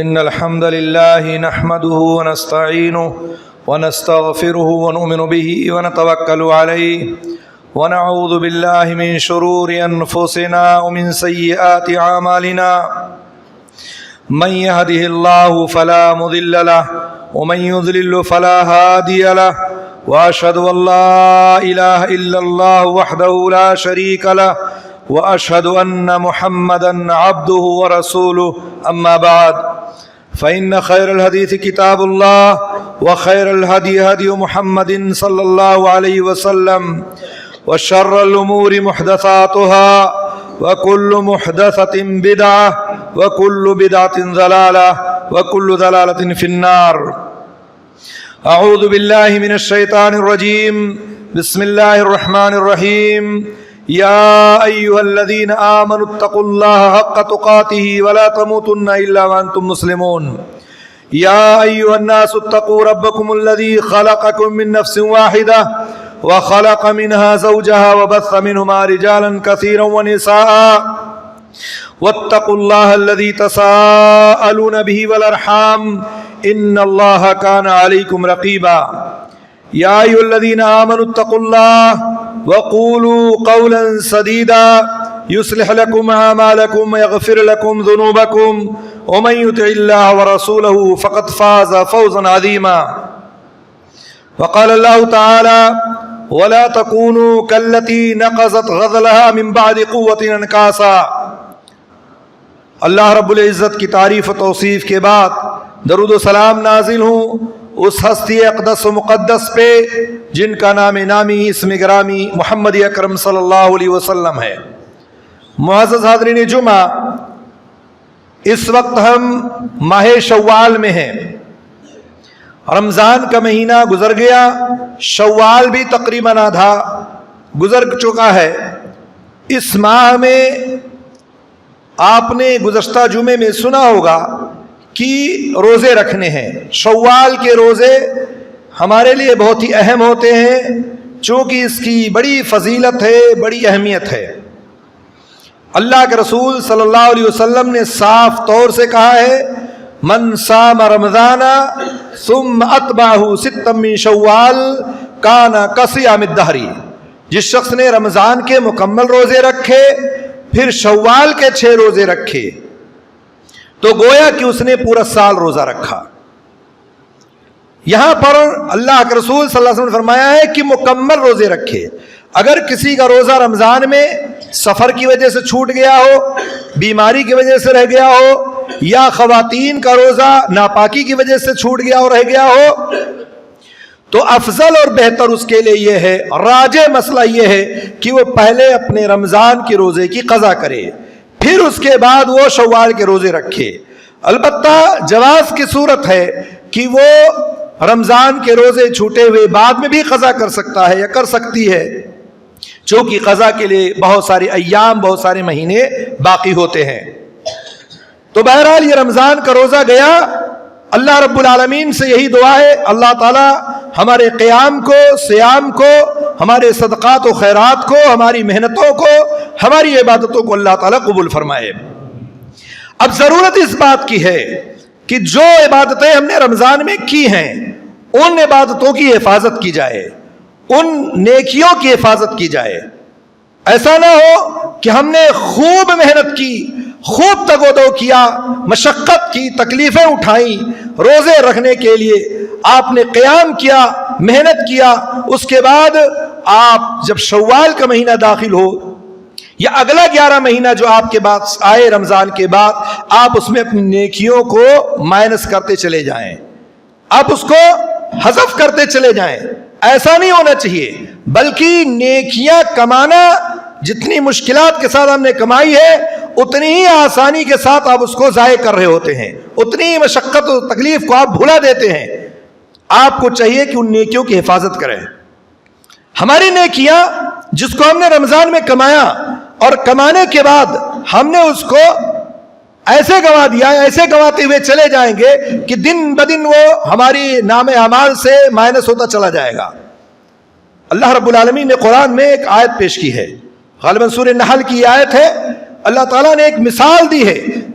إن الحمد لله نحمده ونستعينه ونستغفره ونؤمن به ونتوكل عليه ونعوذ بالله من شرور أنفسنا ومن سيئات أعمالنا من يهده الله فلا مضل له ومن يضلل فلا هادي له وأشهد أن لا إله إلا الله وحده لا شريك له وأشهد أن محمدا عبده ورسوله أما بعد فإن خير الحديث كتاب الله وخير الهدي هدي محمد صلى الله عليه وسلم وشر الأمور محدثاتها وكل محدثة بدعة وكل بدعة ضلالة وكل ضلالة في النار. أعوذ بالله من الشيطان الرجيم. بسم الله الرحمن الرحيم. يا أيها الذين آمنوا اتقوا الله حق تقاته ولا تموتن إلا وأنتم مسلمون. يا أيها الناس اتقوا ربكم الذي خلقكم من نفس واحدة وخلق منها زوجها وبث منهما رجالا كثيرا ونساء واتقوا الله الذي تساءلون به والأرحام إن الله كان عليكم رقيبا. يا أيها الذين آمنوا اتقوا الله وقولوا قولا سديدا يصلح لكم أعمالكم ويغفر لكم ذنوبكم ومن يطع الله ورسوله فقد فاز فوزا عظيما. وقال الله تعالى ولا تكونوا كالتي نقضت غزلها من بعد قوة انكاسا. اللہ رب العزت کی تعریف و توصیف کے بعد درود و سلام نازل ہوں اس ہستی اقدس و مقدس پہ جن کا نام نامی اسم گرامی محمد اکرم صلی اللہ علیہ وسلم ہے. معزز حاضرین جمعہ، اس وقت ہم ماہ شوال میں ہیں. رمضان کا مہینہ گزر گیا، شوال بھی تقریباً آدھا گزر چکا ہے. اس ماہ میں آپ نے گزشتہ جمعے میں سنا ہوگا کہ روزے رکھنے ہیں. شوال کے روزے ہمارے لیے بہت ہی اہم ہوتے ہیں چونکہ اس کی بڑی فضیلت ہے، بڑی اہمیت ہے. اللہ کے رسول صلی اللہ علیہ وسلم نے صاف طور سے کہا ہے من صام رمضان ثم اتبعہ ستا من شوال کان کصیام الدہر. جس شخص نے رمضان کے مکمل روزے رکھے پھر شوال کے 6 روزے رکھے تو گویا کہ اس نے پورا سال روزہ رکھا. یہاں پر اللہ کے رسول صلی اللہ علیہ وسلم نے فرمایا ہے کہ مکمل روزے رکھے. اگر کسی کا روزہ رمضان میں سفر کی وجہ سے چھوٹ گیا ہو، بیماری کی وجہ سے رہ گیا ہو، یا خواتین کا روزہ ناپاکی کی وجہ سے چھوٹ گیا اور رہ گیا ہو، تو افضل اور بہتر اس کے لیے یہ ہے، راجح مسئلہ یہ ہے کہ وہ پہلے اپنے رمضان کے روزے کی قضا کرے پھر اس کے بعد وہ شوال کے روزے رکھے. البتہ جواز کی صورت ہے کہ وہ رمضان کے روزے چھوٹے ہوئے بعد میں بھی قضا کر سکتا ہے یا کر سکتی ہے، چونکہ قضا کے لیے بہت سارے ایام، بہت سارے مہینے باقی ہوتے ہیں. تو بہرحال یہ رمضان کا روزہ گیا. اللہ رب العالمین سے یہی دعا ہے اللہ تعالی ہمارے قیام کو، سیام کو، ہمارے صدقات و خیرات کو، ہماری محنتوں کو، ہماری عبادتوں کو اللہ تعالی قبول فرمائے. اب ضرورت اس بات کی ہے کہ جو عبادتیں ہم نے رمضان میں کی ہیں ان عبادتوں کی حفاظت کی جائے، ان نیکیوں کی حفاظت کی جائے. ایسا نہ ہو کہ ہم نے خوب محنت کی، خوب تگ و دو کیا، مشقت کی، تکلیفیں اٹھائیں روزے رکھنے کے لیے، آپ نے قیام کیا، محنت کیا، اس کے بعد آپ جب شوال کا مہینہ داخل ہو یا اگلا 11 مہینہ جو آپ کے بعد آئے رمضان کے بعد، آپ اس میں اپنی نیکیوں کو مائنس کرتے چلے جائیں، آپ اس کو حذف کرتے چلے جائیں. ایسا نہیں ہونا چاہیے، بلکہ نیکیاں کمانا جتنی مشکلات کے ساتھ ہم نے کمائی ہے اتنی ہی آسانی کے ساتھ آپ اس کو ضائع کر رہے ہوتے ہیں، اتنی ہی مشقت و تکلیف کو آپ بھلا دیتے ہیں. آپ کو چاہیے کہ ان نیکیوں کی حفاظت کریں. ہماری نیکیاں جس کو ہم نے رمضان میں کمایا اور کمانے کے بعد ہم نے اس کو ایسے گنوا دیا، ایسے گنواتے ہوئے چلے جائیں گے کہ دن بدن وہ ہماری نام اعمال سے مائنس ہوتا چلا جائے گا. اللہ رب العالمین نے قرآن میں ایک آیت پیش کی ہے، غالباً سورہ نحل کی آیت ہے. اللہ تعالیٰ نے ایک مثال دی ہے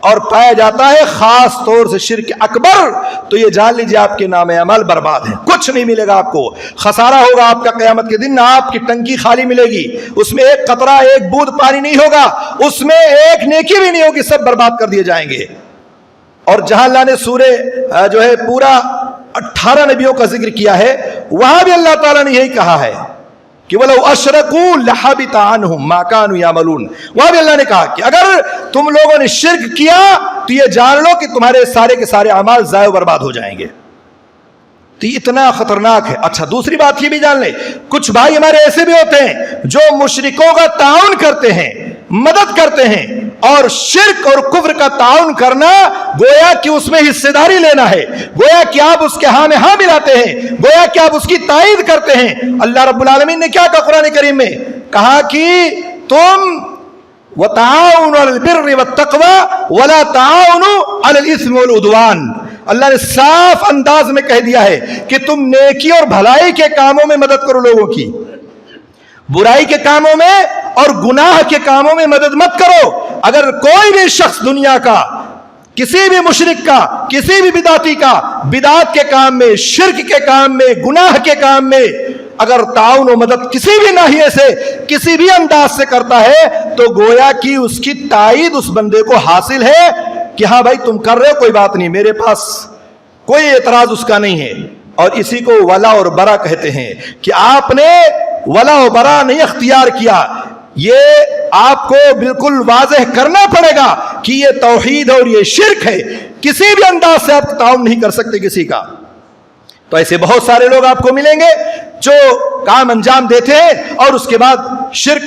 اور پایا جاتا ہے خاص طور سے شرک اکبر، تو یہ جان لیجیے آپ کے نام عمل برباد ہیں، کچھ نہیں ملے گا آپ کو، خسارہ ہوگا آپ کا قیامت کے دن، آپ کی ٹنکی خالی ملے گی، اس میں ایک قطرہ ایک بوند پانی نہیں ہوگا، اس میں ایک نیکی بھی نہیں ہوگی، سب برباد کر دیے جائیں گے۔ اور جہاں اللہ نے سورہ جو ہے پورا 18 نبیوں کا ذکر کیا ہے، وہاں بھی اللہ تعالیٰ نے یہی کہا ہے کہ وَلَوْ أَشْرَكُوا لَحَبِطَ عَنْهُمْ مَا كَانُوا يَعْمَلُونَ، وہاں بھی اللہ نے کہا کہ اگر تم لوگوں نے شرک کیا تو یہ جان لو کہ تمہارے سارے کے سارے اعمال ضائع و برباد ہو جائیں گے۔ تو یہ اتنا خطرناک ہے۔ اچھا دوسری بات یہ بھی جان لیں، کچھ بھائی ہمارے ایسے بھی ہوتے ہیں جو مشرکوں کا تعاون کرتے ہیں، مدد کرتے ہیں، اور شرک اور کفر کا تعاون کرنا گویا کہ اس میں حصے داری لینا ہے، گویا کہ آپ اس کے ہاں میں ہاں ملاتے ہیں، گویا کہ آپ اس کی تائید کرتے ہیں۔ اللہ رب العالمین نے کیا کہا قرآن کریم میں؟ کہا کہ تم وَتَعَاوُنُوا عَلَى الْبِرِّ وَالتَّقْوَى وَلَا تَعَاوُنُوا عَلَى الْإِثْمِ وَالْعُدْوَانِ۔ اللہ نے صاف انداز میں کہہ دیا ہے کہ تم نیکی اور بھلائی کے کاموں میں مدد کرو لوگوں کی، برائی کے کاموں میں اور گناہ کے کاموں میں مدد مت کرو۔ اگر کوئی بھی شخص دنیا کا، کسی بھی مشرک کا، کسی بھی بدعتی کا بدعت کے کام میں، شرک کے کام میں، گناہ کے کام میں اگر تعاون و مدد کسی بھی ناحیے سے، کسی بھی انداز سے کرتا ہے، تو گویا کہ اس کی تائید اس بندے کو حاصل ہے کہ ہاں بھائی تم کر رہے ہو، کوئی بات نہیں، میرے پاس کوئی اعتراض اس کا نہیں ہے۔ اور اسی کو ولا اور برا کہتے ہیں کہ آپ نے ولا و برا نہیں اختیار کیا، یہ آپ کو بالکل واضح کرنا پڑے گا کہ یہ توحید اور یہ شرک ہے، کسی بھی انداز سے آپ تعاون نہیں کر سکتے کسی کا۔ تو ایسے بہت سارے لوگ آپ کو ملیں گے جو کام انجام دیتے ہیں اور اس کے بعد شرک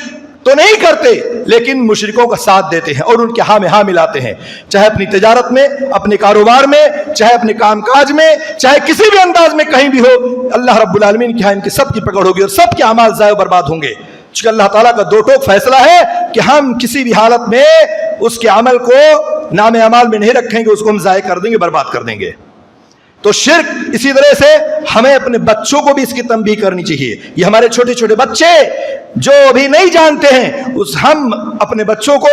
تو نہیں کرتے لیکن مشرکوں کا ساتھ دیتے ہیں اور ان کے ہاں میں ہاں ملاتے ہیں، چاہے اپنی تجارت میں، اپنے کاروبار میں، چاہے اپنے کام کاج میں، چاہے کسی بھی انداز میں کہیں بھی ہو، اللہ رب العالمین کے ہاں ان کی سب کی پکڑ ہوگی اور سب کے اعمال ضائع و برباد ہوں گے۔ چونکہ اللہ تعالیٰ کا دو ٹوک فیصلہ ہے کہ ہم کسی بھی حالت میں اس کے عمل کو نام اعمال میں نہیں رکھیں گے، اس کو ہم ضائع کر دیں گے، برباد کر دیں گے۔ تو شرک اسی طرح سے ہمیں اپنے بچوں کو بھی اس کی تنبیہ کرنی چاہیے۔ یہ ہمارے چھوٹے چھوٹے بچے جو ابھی نہیں جانتے ہیں، ہم اپنے بچوں کو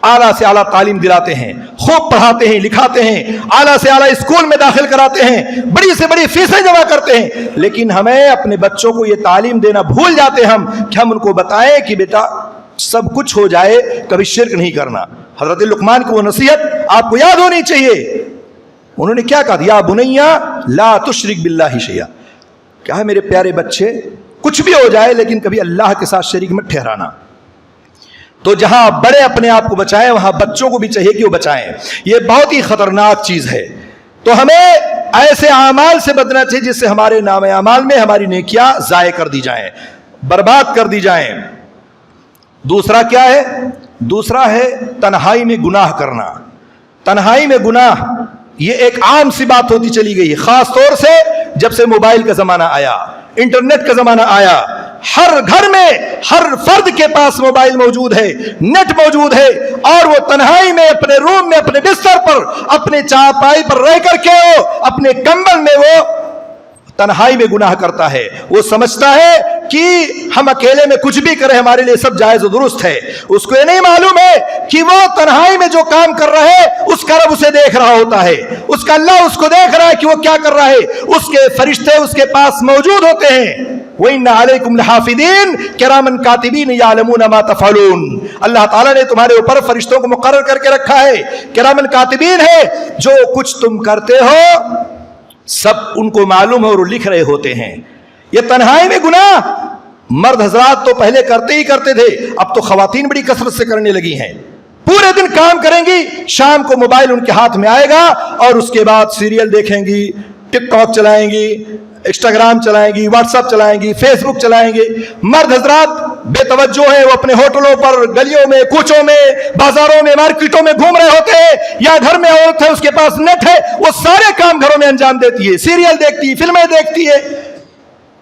اعلیٰ سے اعلیٰ تعلیم دلاتے ہیں، خوب پڑھاتے ہیں، لکھاتے ہیں، اعلیٰ سے اعلیٰ اسکول میں داخل کراتے ہیں، بڑی سے بڑی فیسیں جمع کرتے ہیں، لیکن ہمیں اپنے بچوں کو یہ تعلیم دینا بھول جاتے ہیں ہم کہ ہم ان کو بتائیں کہ بیٹا سب کچھ ہو جائے کبھی شرک نہیں کرنا۔ حضرت لقمان کی وہ نصیحت آپ کو یاد ہونی چاہیے۔ انہوں نے کیا کہا؟ یا بنیا لا تشرک باللہ شیئا، کیا ہے میرے پیارے بچے کچھ بھی ہو جائے لیکن کبھی اللہ کے ساتھ شریک مت ٹھہرانا۔ تو جہاں بڑے اپنے آپ کو بچائیں وہاں بچوں کو بھی چاہیے کہ وہ بچائیں، یہ بہت ہی خطرناک چیز ہے۔ تو ہمیں ایسے اعمال سے بچنا چاہیے جس سے ہمارے نام اعمال میں ہماری نیکیاں ضائع کر دی جائیں، برباد کر دی جائیں۔ دوسرا کیا ہے؟ دوسرا ہے تنہائی میں گناہ کرنا۔ تنہائی میں گناہ یہ ایک عام سی بات ہوتی چلی گئی، خاص طور سے جب سے موبائل کا زمانہ آیا، انٹرنیٹ کا زمانہ آیا، ہر گھر میں ہر فرد کے پاس موبائل موجود ہے، نیٹ موجود ہے، اور وہ تنہائی میں اپنے روم میں، اپنے بستر پر، اپنے چارپائی پر رہ کر کے وہ اپنے کمبل میں وہ تنہائی میں گناہ کرتا ہے۔ وہ سمجھتا ہے کہ ہم اکیلے میں کچھ بھی کریں ہمارے لیے سب جائز و درست ہے، اس کو یہ نہیں معلوم ہے کہ وہ تنہائی میں جو کام کر رہا ہے اس کا رب اسے دیکھ رہا ہوتا ہے، اس کا اللہ اس کو دیکھ رہا ہے کہ وہ کیا کر رہا ہے، اس کے فرشتے اس کے پاس موجود ہوتے ہیں۔ وَإِنَّ عَلَيْكُمْ لَحَافِظِينَ كِرَامًا كَاتِبِينَ يَعْلَمُونَ مَا تَفْعَلُونَ۔ اللہ تعالیٰ نے تمہارے اوپر فرشتوں کو مقرر کر کے رکھا ہے، کرامن کاتبین ہے، جو کچھ تم کرتے ہو سب ان کو معلوم ہے اور وہ لکھ رہے ہوتے ہیں۔ یہ تنہائی میں گناہ مرد حضرات تو پہلے کرتے ہی کرتے تھے، اب تو خواتین بڑی کثرت سے کرنے لگی ہیں۔ پورے دن کام کریں گی، شام کو موبائل ان کے ہاتھ میں آئے گا اور اس کے بعد سیریل دیکھیں گی، ٹک ٹاک چلائیں گی، انسٹاگرام چلائیں گی، واٹس ایپ چلائیں گی، فیس بک چلائیں گے۔ مرد حضرات بے توجہ ہیں، وہ اپنے ہوٹلوں پر، گلیوں میں، کوچوں میں، بازاروں میں، مارکیٹوں میں گھوم رہے ہوتے ہیں، یا گھر میں عورت ہے اس کے پاس نیٹ ہے، وہ سارے کام گھروں میں انجام دیتی ہے، سیریل دیکھتی ہے، فلمیں دیکھتی ہے۔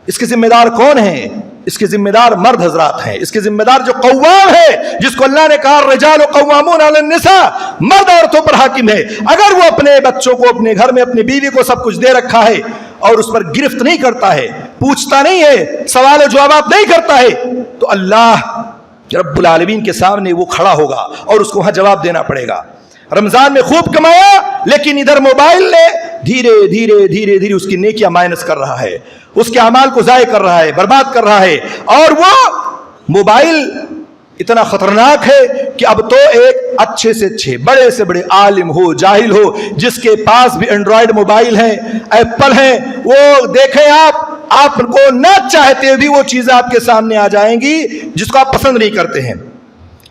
اس کے ذمہ دار کون ہیں؟ اس کے ذمہ دار مرد حضرات ہیں۔ اس کے ذمہ دار جو قوام ہے، جس کو اللہ نے کہا الرجال قوامون علی النساء، مرد عورتوں پر حاکم ہے، اگر وہ اپنے بچوں کو اپنے گھر میں اپنی بیوی کو سب کچھ دے رکھا ہے اور اس پر گرفت نہیں کرتا ہے، پوچھتا نہیں ہے، سوال و جوابات نہیں کرتا ہے، تو اللہ رب العالمین کے سامنے وہ کھڑا ہوگا اور اس کو وہاں جواب دینا پڑے گا۔ رمضان میں خوب کمایا لیکن ادھر موبائل نے دھیرے دھیرے دھیرے دھیرے اس کی نیکیاں مائنس کر رہا ہے، اس کے اعمال کو ضائع کر رہا ہے، برباد کر رہا ہے. اور وہ موبائل اتنا خطرناک ہے کہ اب تو ایک اچھے سے اچھے بڑے سے بڑے عالم ہو جاہل ہو جس کے پاس بھی اینڈرائڈ موبائل ہیں، ایپل ہیں، وہ دیکھیں آپ کو نہ چاہتے بھی وہ چیزیں آپ کے سامنے آ جائیں گی جس کو آپ پسند نہیں کرتے ہیں.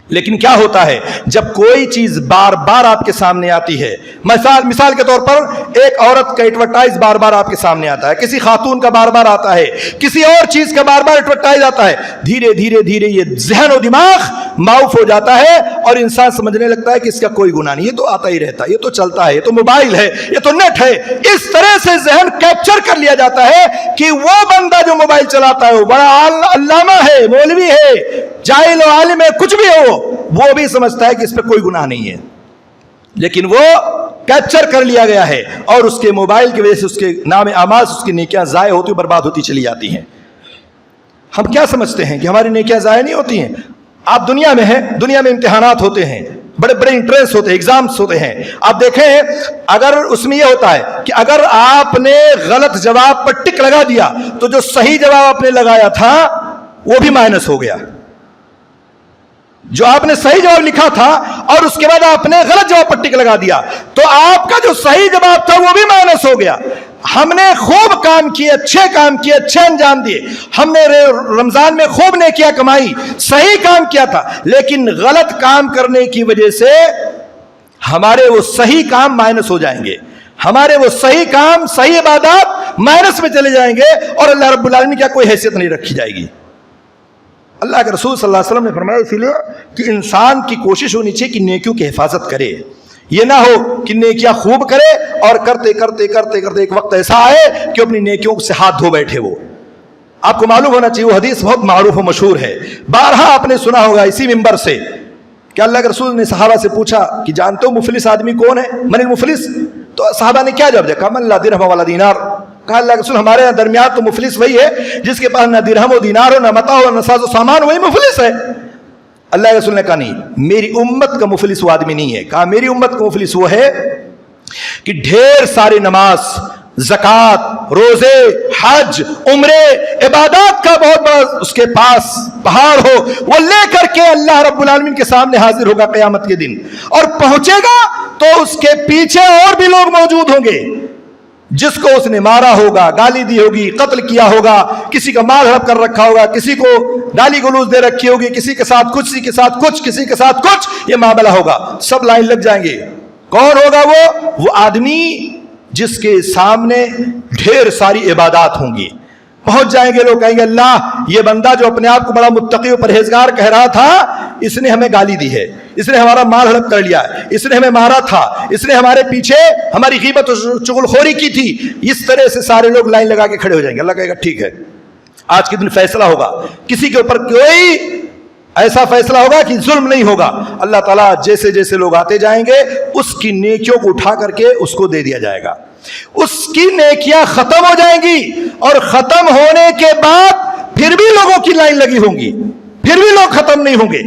لیکن کیا ہوتا ہے جب کوئی چیز بار بار آپ کے سامنے آتی ہے، مثال کے طور پر ایک عورت کا ایڈورٹائز بار بار آپ کے سامنے آتا ہے، کسی خاتون کا بار بار آتا ہے، کسی اور چیز کا بار بار ایڈورٹائز آتا ہے، دھیرے دھیرے دھیرے یہ ذہن و دماغ معاف ہو جاتا ہے اور انسان سمجھنے لگتا ہے کہ اس کا کوئی گناہ نہیں، یہ تو آتا ہی رہتا ہے، یہ تو چلتا ہے، یہ تو موبائل ہے، یہ تو نیٹ ہے. اس طرح سے ذہن کیپچر کر لیا جاتا ہے کہ وہ بندہ جو موبائل چلاتا ہے وہ بڑا علامہ ہے، مولوی ہے، جاہل و عالم ہے، کچھ بھی ہو، وہ بھی سمجھتا ہے کہ اس پہ کوئی گناہ نہیں ہے. لیکن وہ کیپچر کر لیا گیا ہے اور اس کے موبائل کی وجہ سے اس کے نام اعمال، اس کی نیکیاں ضائع ہوتی برباد ہوتی چلی جاتی ہیں. ہم کیا سمجھتے ہیں کہ ہماری نیکیاں ضائع نہیں ہوتی ہیں؟ آپ دنیا میں ہیں، دنیا میں امتحانات ہوتے ہیں، بڑے بڑے انٹرنس ہوتے ہیں، ایگزامس ہوتے ہیں. آپ دیکھیں اگر اس میں یہ ہوتا ہے کہ اگر آپ نے غلط جواب پر ٹک لگا دیا تو جو صحیح جواب آپ نے لگایا تھا وہ بھی مائنس ہو گیا. جو آپ نے صحیح جواب لکھا تھا اور اس کے بعد آپ نے غلط جواب پر ٹک لگا دیا تو آپ کا جو صحیح جواب تھا وہ بھی مائنس ہو گیا. ہم نے خوب کام کیے، اچھے کام کیے، اچھے انجام دیے، ہم نے رمضان میں خوب نیکیاں کمائی، صحیح کام کیا تھا، لیکن غلط کام کرنے کی وجہ سے ہمارے وہ صحیح کام مائنس ہو جائیں گے، ہمارے وہ صحیح کام، صحیح عبادات مائنس میں چلے جائیں گے اور اللہ رب العالمین کی کوئی حیثیت نہیں رکھی جائے گی. اللہ کے رسول صلی اللہ علیہ وسلم نے فرمایا اسی لیے کہ انسان کی کوشش ہونی چاہیے کہ نیکیوں کی حفاظت کرے. یہ نہ ہو کہ نیکیاں خوب کرے اور کرتے کرتے کرتے کرتے ایک وقت ایسا آئے کہ اپنی نیکیوں سے ہاتھ دھو بیٹھے. وہ آپ کو معلوم ہونا چاہیے، وہ حدیث بہت معروف و مشہور ہے، بارہا آپ نے سنا ہوگا اسی ممبر سے کہ اللہ کے رسول نے صحابہ سے پوچھا کہ جانتے ہو مفلس آدمی کون ہے؟ من المفلس؟ تو صحابہ نے کیا جواب دیا؟ کہا من لا درہم ولا دینار. کہا اللہ کے رسول ہمارے یہاں درمیان تو مفلس وہی ہے جس کے پاس نہ درہم و دینار ہو، نہ متاع ہو، نہ ساز و سامان، وہی مفلس ہے. اللہ کے رسول نے کہا نہیں، میری امت کا مفلس وہ آدمی نہیں ہے. کہا میری امت کا مفلس وہ ہے کہ ڈھیر ساری نماز، زکوٰۃ، روزے، حج، عمرے، عبادات کا بہت بڑا اس کے پاس پہاڑ ہو، وہ لے کر کے اللہ رب العالمین کے سامنے حاضر ہوگا قیامت کے دن، اور پہنچے گا تو اس کے پیچھے اور بھی لوگ موجود ہوں گے جس کو اس نے مارا ہوگا، گالی دی ہوگی، قتل کیا ہوگا، کسی کا مال ہڑپ کر رکھا ہوگا، کسی کو گالی گلوچ دے رکھی ہوگی، کسی کے ساتھ کچھ، کسی کے ساتھ کچھ، کسی کے ساتھ کچھ، یہ معاملہ ہوگا. سب لائن لگ جائیں گے. کون ہوگا وہ آدمی جس کے سامنے ڈھیر ساری عبادات ہوں گی. پہنچ جائیں گے لوگ، کہیں گے اللہ یہ بندہ جو اپنے آپ کو بڑا متقی و پرہیزگار کہہ رہا تھا، اس نے ہمیں گالی دی ہے، اس نے ہمارا مال ہڑپ کر لیا، اس نے ہمیں مارا تھا، اس نے ہمارے پیچھے ہماری غیبت و چغلخوری کی تھی. اس طرح سے سارے لوگ لائن لگا کے کھڑے ہو جائیں گے. اللہ کہے گا ٹھیک ہے، آج کے دن فیصلہ ہوگا، کسی کے اوپر کوئی ایسا فیصلہ ہوگا کہ ظلم نہیں ہوگا. اللہ تعالیٰ جیسے جیسے لوگ آتے جائیں گے اس کی نیکیوں کو اٹھا کر کے اس کو دے دیا جائے گا. اس کی نیکیاں ختم ہو جائیں گی اور ختم ہونے کے بعد پھر بھی لوگوں کی لائن لگی ہوں گی، پھر بھی لوگ ختم نہیں ہوں گے.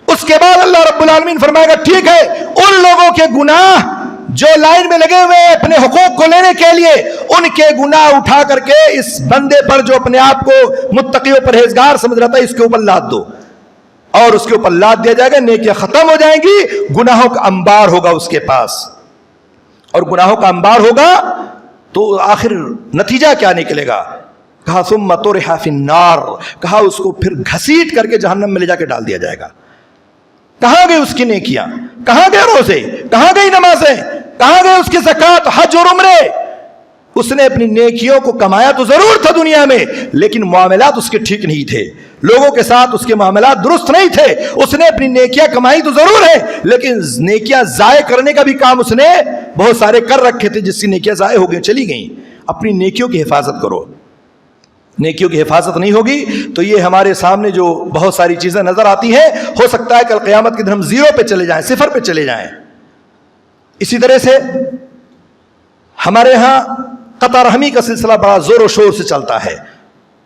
اس کے بعد اللہ رب العالمین فرمائے گا ٹھیک ہے، ان لوگوں کے گناہ جو لائن میں لگے ہوئے اپنے حقوق کو لینے کے لیے، ان کے گناہ اٹھا کر کے اس بندے پر جو اپنے آپ کو متقی و پرہیزگار سمجھ رہا تھا اس کے اوپر لاد دو، اور اس کے اوپر لاد دیا جائے گا. نیکیاں ختم ہو جائیں گی، گناہوں کا انبار ہوگا اس کے پاس، اور گناہوں کا انبار ہوگا تو آخر نتیجہ کیا نکلے گا؟ کہا ثم طرح فی النار، کہا اس کو پھر گھسیٹ کر کے جہنم میں لے جا کے ڈال دیا جائے گا. کہاں گئے اس کی نیکیاں؟ کہاں گئے روزے؟ کہاں گئی نمازیں؟ کہاں گئے اس کی زکوٰۃ، حج اور عمرے؟ اس نے اپنی نیکیوں کو کمایا تو ضرور تھا دنیا میں، لیکن معاملات اس کے ٹھیک نہیں تھے، لوگوں کے ساتھ اس کے معاملات درست نہیں تھے. اس نے اپنی نیکیاں کمائی تو ضرور ہے، لیکن نیکیاں ضائع کرنے کا بھی کام اس نے بہت سارے کر رکھے تھے جس کی نیکیاں ضائع ہو گئی، چلی گئیں. اپنی نیکیوں کی حفاظت کرو. نیکیوں کی حفاظت نہیں ہوگی تو یہ ہمارے سامنے جو بہت ساری چیزیں نظر آتی ہیں، ہو سکتا ہے کل قیامت کے دن ہم زیرو پہ چلے جائیں، صفر پہ چلے جائیں. اسی طرح سے ہمارے ہاں قطع رحمی کا سلسلہ بڑا زور و شور سے چلتا ہے.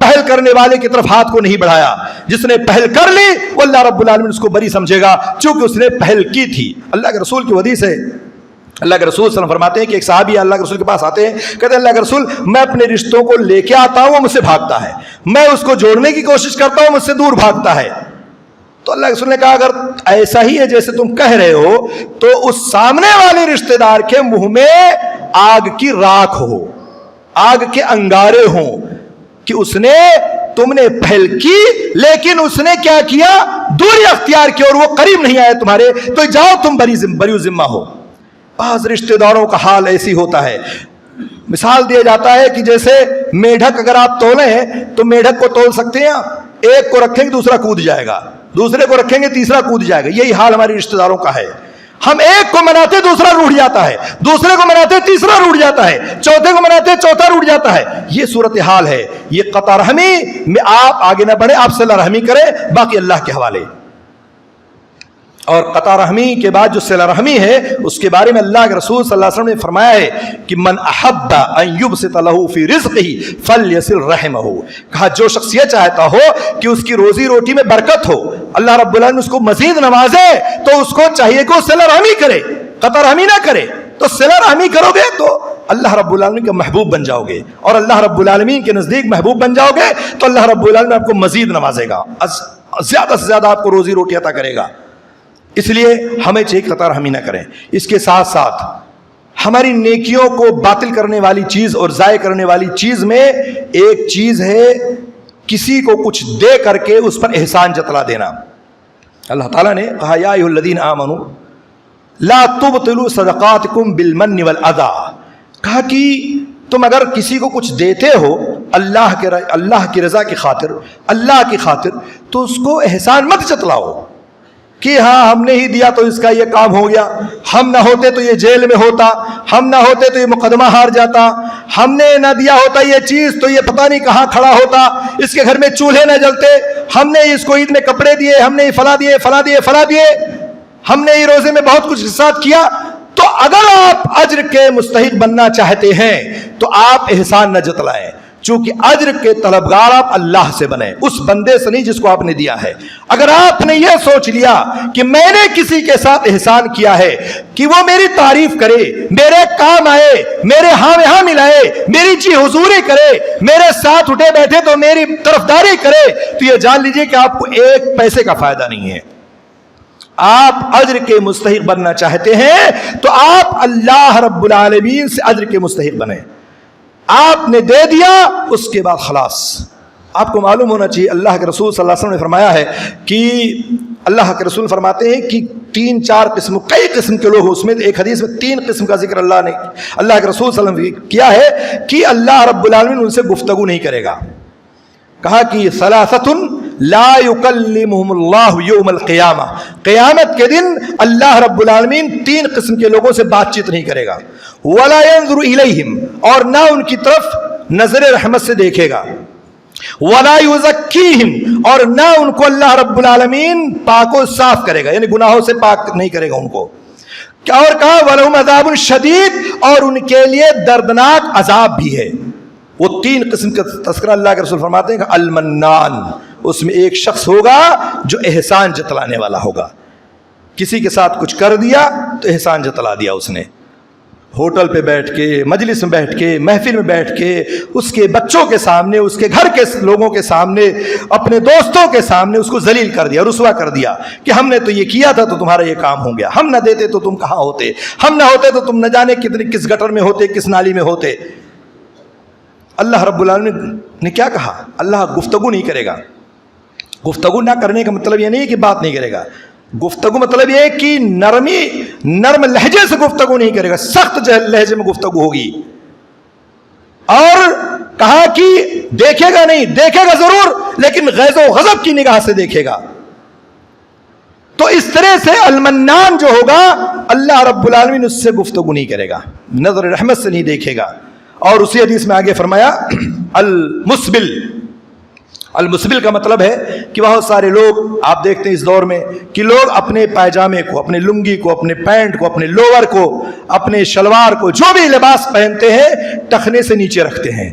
پہل کرنے والے کی طرف ہاتھ کو نہیں بڑھایا. جس نے پہل کر لی وہ اللہ رب العالمین اس کو بری سمجھے گا چونکہ اس نے پہل کی تھی. اللہ کے رسول کی حدیث ہے, اللہ کے رسول صلی اللہ علیہ وسلم فرماتے ہیں کہ ایک صحابی اللہ کے رسول کے پاس آتے ہیں, کہتے ہیں اللہ کے رسول میں اپنے رشتوں کو لے کے آتا ہوں وہ مجھ سے بھاگتا ہے, میں اس کو جوڑنے کی کوشش کرتا ہوں مجھ سے دور بھاگتا ہے. تو اللہ کے رسول نے کہا اگر ایسا ہی ہے جیسے تم کہہ رہے ہو تو اس سامنے والے رشتہ دار کے منہ میں آگ کی راکھ ہو, آگ کے انگارے ہوں کہ اس نے تم نے پہل کی لیکن اس نے کیا کیا, دوری اختیار کی اور وہ قریب نہیں آئے تمہارے, تو جاؤ تم بری ذمہ ہو. بعض رشتہ داروں کا حال ایسی ہوتا ہے, مثال دیا جاتا ہے کہ جیسے میڈک اگر آپ تولیں تو میڈک کو تول سکتے ہیں آپ, ایک کو رکھیں گے دوسرا کود جائے گا, دوسرے کو رکھیں گے تیسرا کود جائے گا. یہی حال ہمارے رشتہ داروں کا ہے. ہم ایک کو مناتے دوسرا روٹ جاتا ہے, دوسرے کو مناتے تیسرا روٹ جاتا ہے, چوتھے کو مناتے چوتھا روٹ جاتا ہے. یہ صورتحال ہے. یہ قطع رحمی میں آپ آگے نہ بڑھیں, آپ صلہ رحمی کریں, باقی اللہ کے حوالے. اور قطع رحمی کے بعد جو صلہ رحمی ہے اس کے بارے میں اللہ کے رسول صلی اللہ علیہ وسلم نے فرمایا ہے کہ من احب ان یبسط له فی رزقہ فلیصل رحمہ, کہا جو شخص یہ چاہتا ہو کہ اس کی روزی روٹی میں برکت ہو, اللہ رب العالمین اس کو مزید نوازے, تو اس کو چاہیے کہ وہ صلہ رحمی کرے, قطع رحمی نہ کرے. تو صلہ رحمی کرو گے تو اللہ رب العالمین کا محبوب بن جاؤ گے, اور اللہ رب العالمین کے نزدیک محبوب بن جاؤ گے تو اللہ رب العالمین آپ کو مزید نوازے گا, زیادہ سے زیادہ آپ کو روزی روٹی عطا کرے گا. اس لیے ہمیں چاہیے قطع رحمی نہ کریں. اس کے ساتھ ساتھ ہماری نیکیوں کو باطل کرنے والی چیز اور ضائع کرنے والی چیز میں ایک چیز ہے کسی کو کچھ دے کر کے اس پر احسان جتلا دینا. اللہ تعالیٰ نے کہا یا ایھا الذین آمنوا لا تبطلوا صدقاتکم بالمن والاذی, کہا کہ تم اگر کسی کو کچھ دیتے ہو اللہ کی رضا کی خاطر, اللہ کی خاطر, تو اس کو احسان مت جتلاؤ کہ ہاں ہم نے ہی دیا تو اس کا یہ کام ہو گیا, ہم نہ ہوتے تو یہ جیل میں ہوتا, ہم نہ ہوتے تو یہ مقدمہ ہار جاتا, ہم نے نہ دیا ہوتا یہ چیز تو یہ پتہ نہیں کہاں کھڑا ہوتا, اس کے گھر میں چولہے نہ جلتے, ہم نے اس کو عید میں کپڑے دیے, ہم نے یہ فلاں دیے, ہم نے یہ روزے میں بہت کچھ حساب کیا. تو اگر آپ اجر کے مستحق بننا چاہتے ہیں تو آپ احسان نہ جتلائیں, چونکہ اجر کے طلبگار آپ اللہ سے بنیں, اس بندے سے نہیں جس کو آپ نے دیا ہے. اگر آپ نے یہ سوچ لیا کہ میں نے کسی کے ساتھ احسان کیا ہے کہ وہ میری تعریف کرے, میرے کام آئے, میرے ہاں میں ہاں ملائے, میری جی حضوری کرے, میرے ساتھ اٹھے بیٹھے تو میری طرفداری کرے, تو یہ جان لیجئے کہ آپ کو ایک پیسے کا فائدہ نہیں ہے. آپ اجر کے مستحق بننا چاہتے ہیں تو آپ اللہ رب العالمین سے اجر کے مستحق بنیں. آپ نے دے دیا اس کے بعد خلاص. آپ کو معلوم ہونا چاہیے اللہ کے رسول صلی اللہ علیہ وسلم نے فرمایا ہے کہ اللہ کے رسول فرماتے ہیں کہ 3-4 قسم, کئی قسم کے لوگ, اس میں ایک حدیث میں 3 قسم کا ذکر اللہ کے رسول صلی اللہ علیہ وسلم نے کیا ہے کہ اللہ رب العالمین ان سے گفتگو نہیں کرے گا. کہا کہ ثلاثۃ لا یکلمہم اللہ یوم القیامہ, قیامت کے دن اللہ رب العالمین 3 قسم کے لوگوں سے بات چیت نہیں کرے گا. ولا ينظر الیہم, اور نہ ان کی طرف نظر رحمت سے دیکھے گا. ولا یزکیہم, اور نہ ان کو اللہ رب العالمین پاک و صاف کرے گا, یعنی گناہوں سے پاک نہیں کرے گا ان کو. کیا اور کہا ولہم عذاب شدید, اور ان کے لیے دردناک عذاب بھی ہے. وہ 3 قسم کا تذکرہ اللہ کے رسول فرماتے ہیں کہ المنان, اس میں ایک شخص ہوگا جو احسان جتلانے والا ہوگا. کسی کے ساتھ کچھ کر دیا تو احسان جتلا دیا اس نے, ہوٹل پہ بیٹھ کے, مجلس میں بیٹھ کے, محفل میں بیٹھ کے, اس کے بچوں کے سامنے, اس کے گھر کے لوگوں کے سامنے, اپنے دوستوں کے سامنے اس کو ذلیل کر دیا, رسوا کر دیا کہ ہم نے تو یہ کیا تھا تو تمہارا یہ کام ہو گیا, ہم نہ دیتے تو تم کہاں ہوتے, ہم نہ ہوتے تو تم نہ جانے کس گٹر میں ہوتے, کس نالی میں ہوتے. اللہ رب العالمین نے کیا کہا, اللہ گفتگو نہیں کرے گا. گفتگو نہ کرنے کا مطلب یہ نہیں کہ بات نہیں کرے گا, گفتگو مطلب یہ کہ نرم لہجے سے گفتگو نہیں کرے گا, سخت لہجے میں گفتگو ہوگی. اور کہا کہ دیکھے گا نہیں, دیکھے گا ضرور لیکن غیظ و غضب کی نگاہ سے دیکھے گا. تو اس طرح سے المنان جو ہوگا اللہ رب العالمین اس سے گفتگو نہیں کرے گا, نظر رحمت سے نہیں دیکھے گا. اور اسی حدیث میں آگے فرمایا المسبل, المسبل کا مطلب ہے کہ بہت سارے لوگ آپ دیکھتے ہیں اس دور میں کہ لوگ اپنے پائجامے کو, اپنے لنگی کو, اپنے پینٹ کو, اپنے لوور کو, اپنے شلوار کو, جو بھی لباس پہنتے ہیں ٹخنے سے نیچے رکھتے ہیں.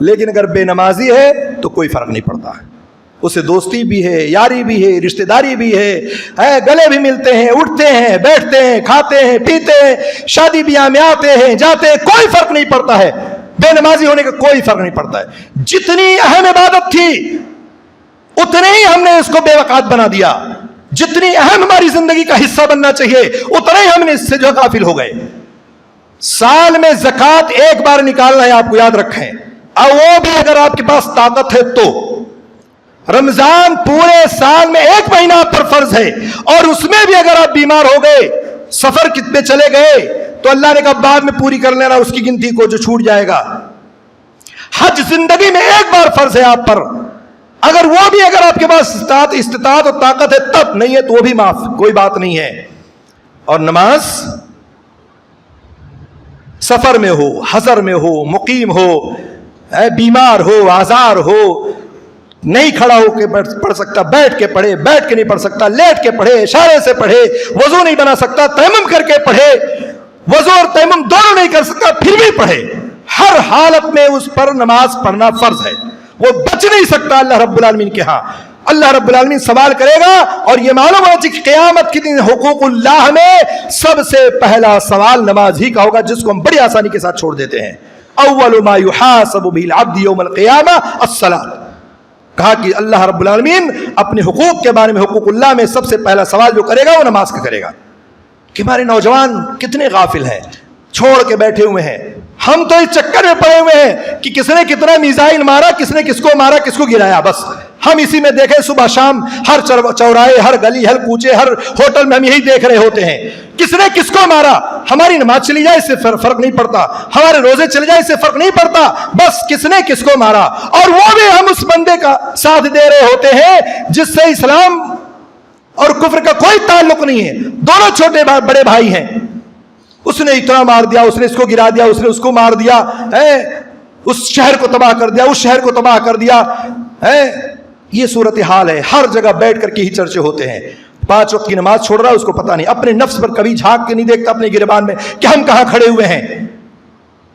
لیکن اگر بے نمازی ہے تو کوئی فرق نہیں پڑتا، اسے دوستی بھی ہے، یاری بھی ہے، رشتہ داری بھی ہے، گلے بھی ملتے ہیں، اٹھتے ہیں، بیٹھتے ہیں، کھاتے ہیں، پیتے ہیں، شادی بیاہ میں آتے ہیں، جاتے ہیں، کوئی فرق نہیں پڑتا ہے، بے نمازی ہونے کا کوئی فرق نہیں پڑتا ہے۔ جتنی اہم عبادت تھی اتنے ہی ہم نے اس کو بے وقت بنا دیا، جتنی اہم ہماری زندگی کا حصہ بننا چاہیے اتنے ہی ہم نے اس سے جو غافل ہو گئے۔ سال میں زکوٰۃ ایک بار نکالنا ہے، آپ کو یاد رکھیں، اور وہ بھی اگر آپ کے پاس طاقت ہے تو۔ رمضان پورے سال میں ایک مہینہ پر فرض ہے، اور اس میں بھی اگر آپ بیمار ہو گئے، سفر کتنے چلے گئے، تو اللہ نے کہا بعد میں پوری کر لینا اس کی گنتی کو جو چھوٹ جائے گا۔ حج زندگی میں ایک بار فرض ہے آپ پر، اگر وہ بھی اگر آپ کے پاس استطاعت اور طاقت ہے تب، نہیں ہے تو وہ بھی معاف، کوئی بات نہیں ہے۔ اور نماز سفر میں ہو، حضر میں ہو، مقیم ہو، بیمار ہو، آزار ہو، نہیں کھڑا ہو کے پڑھ سکتا بیٹھ کے پڑھے، بیٹھ کے نہیں پڑھ سکتا لیٹ کے پڑھے، اشارے سے پڑھے، وضو نہیں بنا سکتا تیمم کر کے پڑھے، وضو اور تیمم دونوں نہیں کر سکتا پھر بھی پڑھے، ہر حالت میں اس پر نماز پڑھنا فرض ہے، وہ بچ نہیں سکتا اللہ رب العالمین کے ہاں۔ اللہ رب العالمین سوال کرے گا، اور یہ معلوم ہو کہ قیامت کے دن حقوق اللہ میں سب سے پہلا سوال نماز ہی کا ہوگا، جس کو ہم بڑی آسانی کے ساتھ چھوڑ دیتے ہیں۔ اول ما یحاسب به العبد یوم القیامہ الصلاۃ، کہا کہ اللہ رب العالمین اپنے حقوق کے بارے میں، حقوق اللہ میں سب سے پہلا سوال جو کرے گا وہ نماز کا کرے گا۔ کہ ہمارے نوجوان کتنے غافل ہیں، چھوڑ کے بیٹھے ہوئے ہیں۔ ہم تو اس چکر میں پڑے ہوئے ہیں کہ کس نے کتنا میزائل مارا، کس نے کس کو مارا، کس کو گرایا، بس ہم اسی میں دیکھیں صبح شام، ہر چوراہے، ہر گلی، ہر کوچے، ہر ہوٹل میں ہم یہی دیکھ رہے ہوتے ہیں، کس نے کس کو مارا۔ ہماری نماز چلی جائے اس سے فرق نہیں پڑتا، ہمارے روزے چلے جائے اس سے فرق نہیں پڑتا، بس کس نے کس کو مارا، اور وہ بھی ہم اس بندے کا ساتھ دے رہے ہوتے ہیں جس سے اسلام اور کفر کا کوئی تعلق نہیں ہے، دونوں چھوٹے بڑے بھائی ہیں، اس نے اتنا مار دیا، اس نے اس کو گرا دیا، اس نے اس کو مار دیا، اس شہر کو تباہ کر دیا، اس شہر کو تباہ کر دیا۔ یہ صورتحال ہے، ہر جگہ بیٹھ کر کے ہی چرچے ہوتے ہیں۔ 5 وقت کی نماز چھوڑ رہا ہے، اس کو پتہ نہیں، اپنے نفس پر کبھی جھانک کے نہیں دیکھتا اپنے گریبان میں کہ ہم کہاں کھڑے ہوئے ہیں۔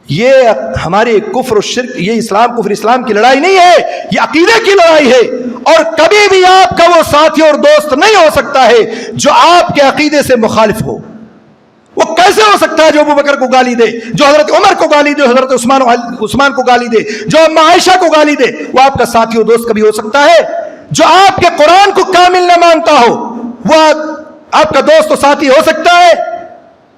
یہ ہمارے کفر و شرک، یہ اسلام کفر اسلام کی لڑائی نہیں ہے، یہ عقیدے کی لڑائی ہے، اور کبھی بھی آپ کا وہ ساتھی اور دوست نہیں ہو سکتا ہے جو آپ کے عقیدے سے مخالف ہو۔ وہ کیسے ہو سکتا ہے جو ابو بکر کو گالی دے، جو حضرت عمر کو گالی دے، حضرت عثمان کو گالی دے، جو اماں عائشہ کو گالی دے، وہ آپ کا ساتھی اور دوست کبھی ہو سکتا ہے؟ جو آپ کے قرآن کو کامل نہ مانتا ہو وہ آپ کا دوست و ساتھی ہو سکتا ہے؟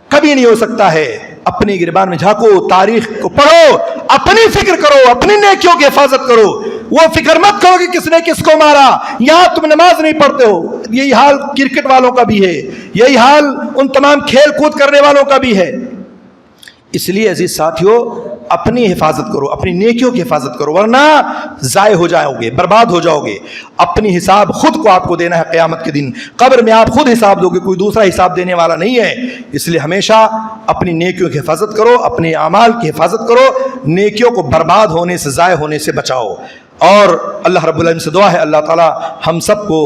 کبھی نہیں ہو سکتا ہے۔ اپنی گریبان میں جھانکو، تاریخ کو پڑھو، اپنی فکر کرو، اپنی نیکیوں کی حفاظت کرو، وہ فکر مت کرو کہ کس نے کس کو مارا۔ یہاں تم نماز نہیں پڑھتے ہو، یہی حال کرکٹ والوں کا بھی ہے، یہی حال ان تمام کھیل کود کرنے والوں کا بھی ہے۔ اس لیے عزیز ساتھیوں، اپنی حفاظت کرو، اپنی نیکیوں کی حفاظت کرو، ورنہ ضائع ہو جاؤ گے، برباد ہو جاؤ گے۔ اپنی حساب خود کو آپ کو دینا ہے قیامت کے دن، قبر میں آپ خود حساب دو گے، کوئی دوسرا حساب دینے والا نہیں ہے۔ اس لیے ہمیشہ اپنی نیکیوں کی حفاظت کرو، اپنے اعمال کی حفاظت کرو، نیکیوں کو برباد ہونے سے، ضائع ہونے سے بچاؤ۔ اور اللہ رب العالمین سے دعا ہے اللہ تعالی ہم سب کو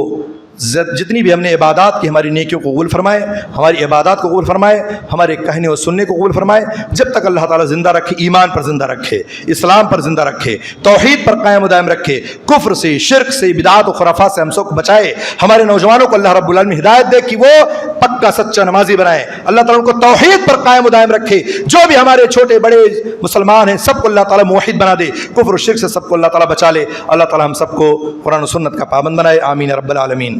جتنی بھی ہم نے عبادات کی ہماری نیکیوں کو قبول فرمائے، ہماری عبادات کو قبول فرمائے، ہمارے کہنے اور سننے کو قبول فرمائے۔ جب تک اللہ تعالیٰ زندہ رکھے، ایمان پر زندہ رکھے، اسلام پر زندہ رکھے، توحید پر قائم و دائم رکھے، کفر سے، شرک سے، بدعات و خرافات سے ہم سب کو بچائے۔ ہمارے نوجوانوں کو اللہ رب العالمین ہدایت دے کہ وہ پکا سچا نمازی بنائے، اللہ تعالیٰ ان کو توحید پر قائم و دائم رکھے۔ جو بھی ہمارے چھوٹے بڑے مسلمان ہیں سب کو اللہ تعالیٰ موحد بنا دے، کفر و شرک سے سب کو اللہ تعالیٰ بچا لے۔ اللہ تعالیٰ ہم سب کو قرآن و سنت کا پابند بنائے، آمین رب العالمین۔